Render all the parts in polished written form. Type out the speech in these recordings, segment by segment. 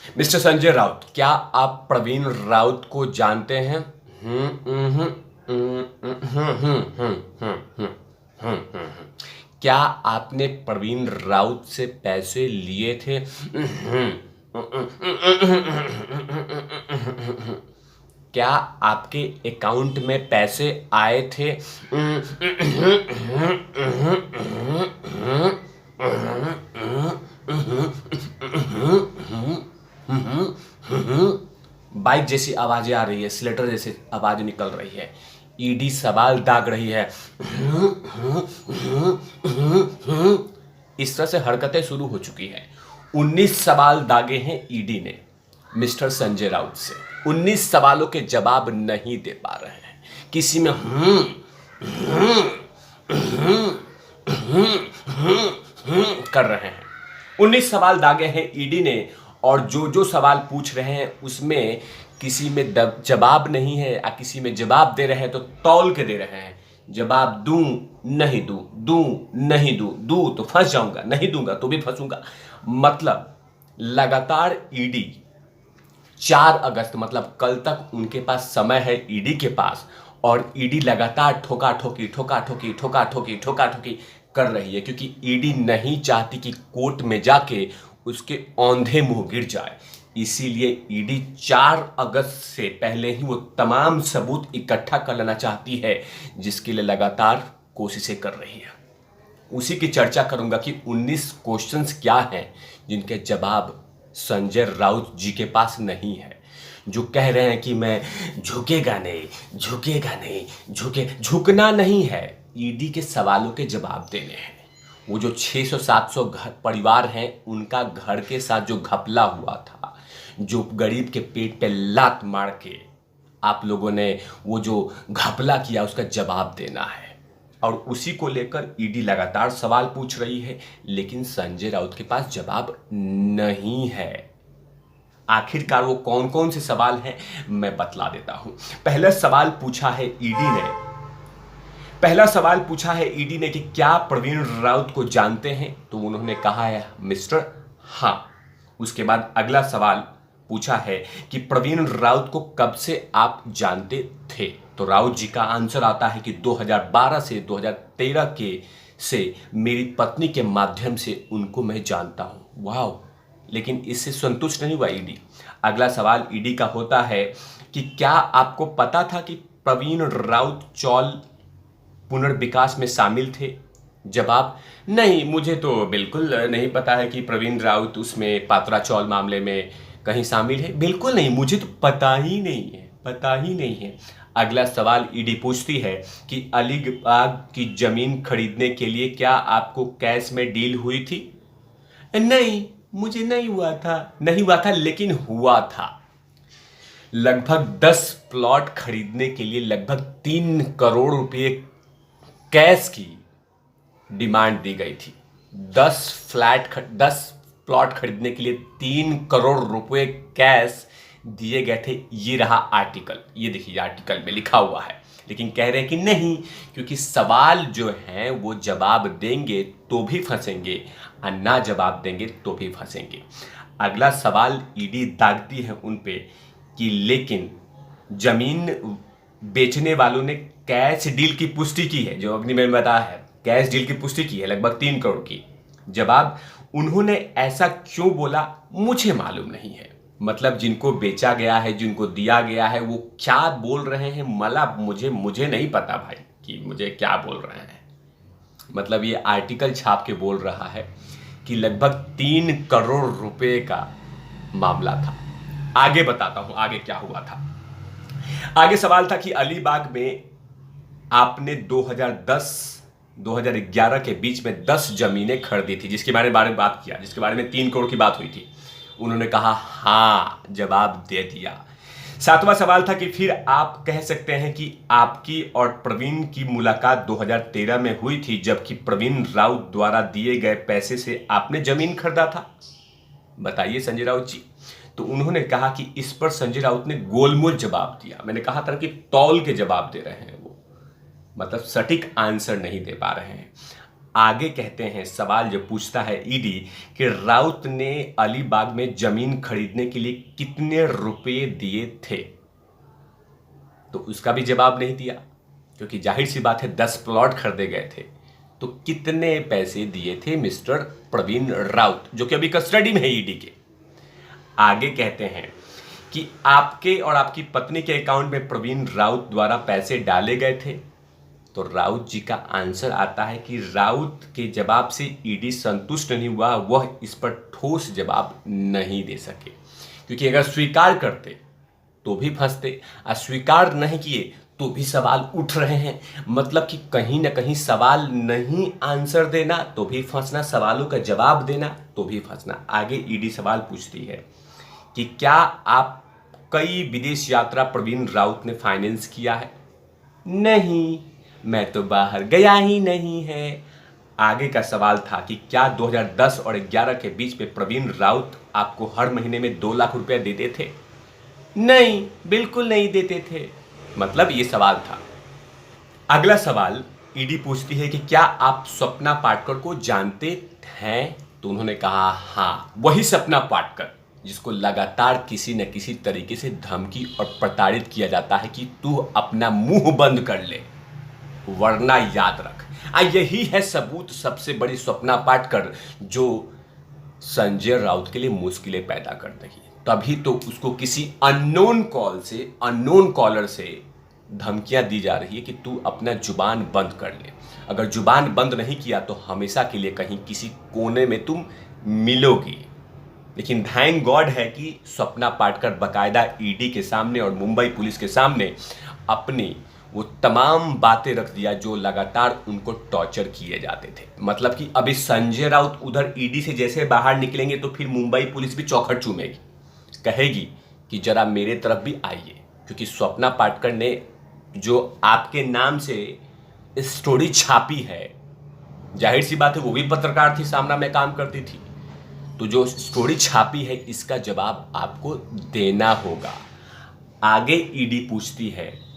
Mister Sanjay Raut, क्या आप प्रवीण राउत को जानते हैं? हम्म, हम्म, हम्म, क्या आपने प्रवीण राउत से पैसे लिए थे? क्या आपके अकाउंट में पैसे आए थे? बाइक जैसी आवाजें आ रही है, स्लेटर जैसी आवाज निकल रही है। ईडी सवाल दाग रही है। इस तरह से हरकतें शुरू हो चुकी हैं। 19 सवाल दागे हैं ईडी ने मिस्टर संजय राउत से। 19 सवालों के जवाब नहीं दे पा रहे हैं। किसी में कर रहे हैं। 19 सवाल दागे हैं ईडी ने, और जो जो सवाल पूछ रहे हैं उसमें किसी में जवाब नहीं है, या किसी में जवाब दे रहे हैं तो तौल के दे रहे हैं। जवाब दूं नहीं दूं, दूं नहीं दूं, दूं तो फंस जाऊंगा, नहीं दूंगा तो भी फंसूंगा। मतलब लगातार ईडी 4 अगस्त मतलब कल तक उनके पास समय है ईडी के पास, और ईडी लगातार ठोका ठोकी ठोका ठोकी ठोका ठोकी ठोका ठोकी कर रही है, क्योंकि ईडी नहीं चाहती कि कोर्ट में जाके उसके औंधे मुंह गिर जाए। इसीलिए ईडी 4 अगस्त से पहले ही वो तमाम सबूत इकट्ठा कर लेना चाहती है, जिसके लिए लगातार कोशिशें कर रही है। उसी की चर्चा करूंगा कि 19 क्वेश्चंस क्या हैं जिनके जवाब संजय राउत जी के पास नहीं है। जो कह रहे हैं कि मैं झुकेगा नहीं, झुकेगा नहीं, झुकना नहीं है, ईडी के सवालों के जवाब देने हैं। वो जो 600-700 घर परिवार हैं, उनका घर के साथ जो घपला हुआ था, जो गरीब के पेट पे लात मार के आप लोगों ने वो जो घपला किया, उसका जवाब देना है। और उसी को लेकर ईडी लगातार सवाल पूछ रही है, लेकिन संजय राउत के पास जवाब नहीं है। आखिरकार वो कौन कौन से सवाल हैं मैं बतला देता हूं। पहला सवाल पूछा है ईडी ने कि क्या प्रवीण राउत को जानते हैं, तो उन्होंने कहा है मिस्टर हाँ। उसके बाद अगला सवाल पूछा है कि प्रवीण राउत को कब से आप जानते थे, तो राउत जी का आंसर आता है कि 2012 से 2013 के से मेरी पत्नी के माध्यम से उनको मैं जानता हूं। वाह! लेकिन इससे संतुष्ट नहीं हुआ ईडी। अगला सवाल ईडी का होता है कि क्या आपको पता था कि प्रवीण राउत चौल पुनर्विकास में शामिल थे? जवाब, नहीं, मुझे तो बिल्कुल नहीं पता है कि प्रवीण राउत उसमें पात्रा चौल मामले में कहीं शामिल है। बिल्कुल नहीं, मुझे तो पता ही नहीं है, पता ही नहीं है। अगला सवाल ईडी पूछती है कि अलीबाग की जमीन खरीदने के लिए क्या आपको कैश में डील हुई थी? नहीं, मुझे नहीं हुआ था, लेकिन हुआ था। लगभग 10 प्लॉट खरीदने के लिए लगभग 3 करोड़ रुपए कैश की डिमांड दी गई थी। 10 प्लॉट खरीदने के लिए 3 करोड़ रुपए कैश दिए गए थे। ये रहा आर्टिकल, ये देखिए आर्टिकल में लिखा हुआ है। लेकिन कह रहे हैं कि नहीं, क्योंकि सवाल जो हैं वो जवाब देंगे तो भी फंसेंगे, और ना जवाब देंगे तो भी फंसेंगे। अगला सवाल ईडी दागती है उन पे कि लेकिन जमीन बेचने वालों ने कैश डील की पुष्टि की है, जो अग्नि में बताया है, कैश डील की पुष्टि की है लगभग 3 करोड़ की। जवाब, उन्होंने ऐसा क्यों बोला मुझे मालूम नहीं है। मतलब जिनको बेचा गया है, जिनको दिया गया है, वो क्या बोल रहे हैं, मतलब मुझे नहीं पता भाई कि मुझे क्या बोल रहे हैं। मतलब ये आर्टिकल छाप के बोल रहा है कि लगभग 3 करोड़ रुपए का मामला था। आगे बताता हूं आगे क्या हुआ था। आगे सवाल था कि अलीबाग में आपने 2010-2011 के बीच में 10 जमीनें खरीदी थी, जिसके बारे में बात किया, जिसके बारे में 3 करोड़ की बात हुई थी। उन्होंने कहा हाँ, जवाब दे दिया। 7वां सवाल था कि फिर आप कह सकते हैं कि आपकी और प्रवीण की मुलाकात 2013 में हुई थी, जबकि प्रवीण राउत द्वारा दिए गए पैसे से आपने जमीन खरीदा था। बताइए संजय राउत जी। तो उन्होंने कहा कि इस पर संजय राउत ने गोलमोल जवाब दिया। मैंने कहा था कि तौल के जवाब दे रहे हैं वो, मतलब सटीक आंसर नहीं दे पा रहे हैं। आगे कहते हैं, सवाल जो पूछता है ईडी कि राउत ने अलीबाग में जमीन खरीदने के लिए कितने रुपए दिए थे, तो उसका भी जवाब नहीं दिया, क्योंकि जाहिर सी बात है 10 प्लॉट खरीदे गए थे, तो कितने पैसे दिए थे मिस्टर प्रवीण राउत, जो कि अभी कस्टडी में है ईडी के। आगे कहते हैं कि आपके और आपकी पत्नी के अकाउंट में प्रवीण राउत द्वारा पैसे डाले गए थे, तो राउत जी का आंसर आता है कि राउत के जवाब से ईडी संतुष्ट नहीं हुआ, वह इस पर ठोस जवाब नहीं दे सके, क्योंकि अगर स्वीकार करते तो भी फंसते, अस्वीकार नहीं किए तो भी सवाल उठ रहे हैं। मतलब कि कहीं ना कहीं सवाल नहीं आंसर देना तो भी फंसना, सवालों का जवाब देना तो भी फंसना। आगे ईडी सवाल पूछती है कि क्या आप कई विदेश यात्रा प्रवीण राउत ने फाइनेंस किया है? नहीं, मैं तो बाहर गया ही नहीं है। आगे का सवाल था कि क्या 2010 और 11 के बीच में प्रवीण राउत आपको हर महीने में 2 लाख रुपए देते थे? नहीं, बिल्कुल नहीं देते थे। मतलब ये सवाल था। अगला सवाल ईडी पूछती है कि क्या आप स्वप्ना पाटकर को जानते हैं? तो उन्होंने कहा हाँ, वही सपना पाटकर जिसको लगातार किसी न किसी तरीके से धमकी और प्रताड़ित किया जाता है कि तू अपना मुंह बंद कर ले वरना याद रख। यही है सबूत सबसे बड़ी स्वप्ना पाटकर जो संजय राउत के लिए मुश्किलें पैदा कर रही है। तभी तो उसको किसी अननोन कॉलर से धमकियां दी जा रही है कि तू अपना जुबान बंद कर ले। अगर जुबान बंद नहीं किया तो हमेशा के लिए कहीं किसी कोने में तुम मिलोगी। लेकिन थैंक गॉड है कि स्वप्ना पाटकर बकायदा ईडी के सामने और मुंबई पुलिस के सामने अपनी वो तमाम बातें रख दिया जो लगातार उनको टॉर्चर किए जाते थे। मतलब कि अभी संजय राउत उधर ईडी से जैसे बाहर निकलेंगे तो फिर मुंबई पुलिस भी चौखट चूमेगी, कहेगी कि जरा मेरे तरफ भी आइए, क्योंकि स्वप्ना पाटकर ने जो आपके नाम से स्टोरी छापी है, जाहिर सी बात है वो भी पत्रकार थी, सामना में काम करती थी, तो जो स्टोरी छापी है इसका जवाब आपको देना होगा। आगे ईडी पूछती है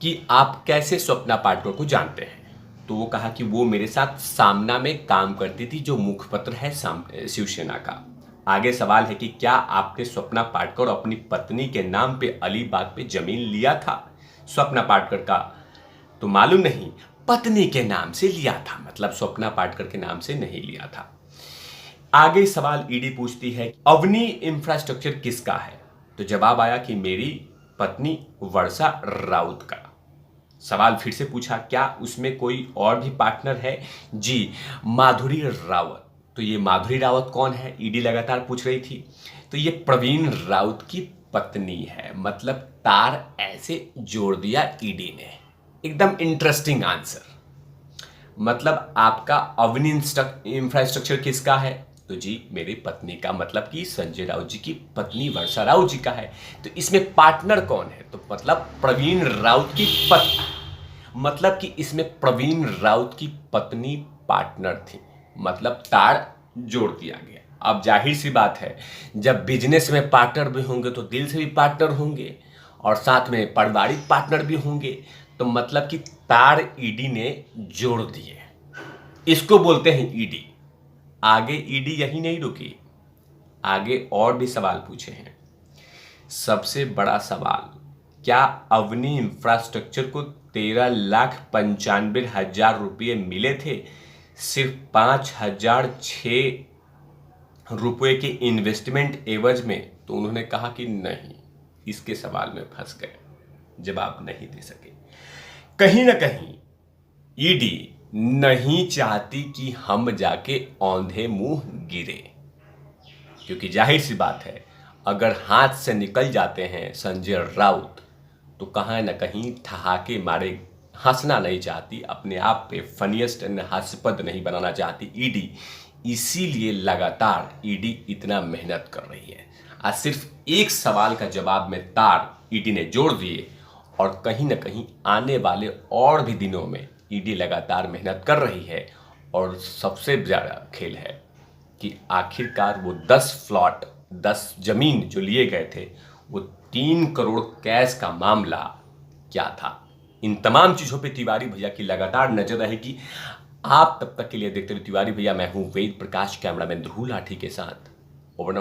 कि आप कैसे स्वप्ना पाटकर को जानते हैं? तो वो कहा कि वो मेरे साथ सामना में काम करती थी, जो मुखपत्र है शिवसेना का। आगे सवाल है कि क्या आपने स्वप्ना पाटकर अपनी पत्नी के नाम पे अलीबाग पे जमीन लिया था? स्वप्ना पाटकर का तो मालूम नहीं, पत्नी के नाम से लिया था, मतलब स्वप्ना पाटकर के नाम से नहीं लिया था। आगे सवाल ईडी पूछती है अवनी इंफ्रास्ट्रक्चर किसका है? तो जवाब आया कि मेरी पत्नी वर्षा राउत का। सवाल फिर से पूछा क्या उसमें कोई और भी पार्टनर है? जी, माधुरी रावत। तो ये माधुरी रावत कौन है? ईडी लगातार पूछ रही थी। तो ये प्रवीण राउत की पत्नी है। मतलब तार ऐसे जोड़ दिया ईडी ने। एकदम इंटरेस्टिंग आंसर। मतलब आपका अवनी इंफ्रास्ट्रक्चर किसका है? तो जी मेरी पत्नी का, मतलब कि संजय राउत जी की पत्नी वर्षा राउत जी का है। तो इसमें पार्टनर कौन है? तो मतलब प्रवीण राउत की मतलब कि इसमें प्रवीण राउत की पत्नी पार्टनर थी, मतलब तार जोड़ दिया गया। अब जाहिर सी बात है, जब बिजनेस में पार्टनर भी होंगे तो दिल से भी पार्टनर होंगे और साथ में पारिवारिक पार्टनर भी होंगे, तो मतलब कि तार ईडी ने जोड़ दिए, इसको बोलते हैं ईडी। आगे ईडी यही नहीं रुकी, आगे और भी सवाल पूछे हैं। सबसे बड़ा सवाल, क्या अवनी इंफ्रास्ट्रक्चर को 13,95,000 रुपये मिले थे सिर्फ 5,006 रुपये के इन्वेस्टमेंट एवज में? तो उन्होंने कहा कि नहीं, इसके सवाल में फंस गए, जवाब नहीं दे सके। कहीं ना कहीं ईडी नहीं चाहती कि हम जाके औंधे मुंह गिरे, क्योंकि जाहिर सी बात है अगर हाथ से निकल जाते हैं संजय राउत तो कहाँ न कहीं ठहाके मारे हंसना नहीं चाहती, अपने आप पे फनीएस्ट एंड हास्यपद नहीं बनाना चाहती ईडी। इसीलिए लगातार ईडी इतना मेहनत कर रही है। आज सिर्फ एक सवाल का जवाब में तार ईडी ने जोड़ दिए और कहीं न कहीं आने वाले और भी दिनों में ईडी लगातार मेहनत कर रही है। और सबसे ज़्यादा खेल है कि आखिरकार वो 10 प्लॉट 10 जमीन जो लिए गए थे, वो 3 करोड़ कैश का मामला क्या था, इन तमाम चीजों पे तिवारी भैया की लगातार नजर रहेगी। आप तब तक के लिए देखते रहिए तिवारी भैया। मैं हूं वेद प्रकाश, कैमरामैन ध्रुव लाठी के साथ। ओवर।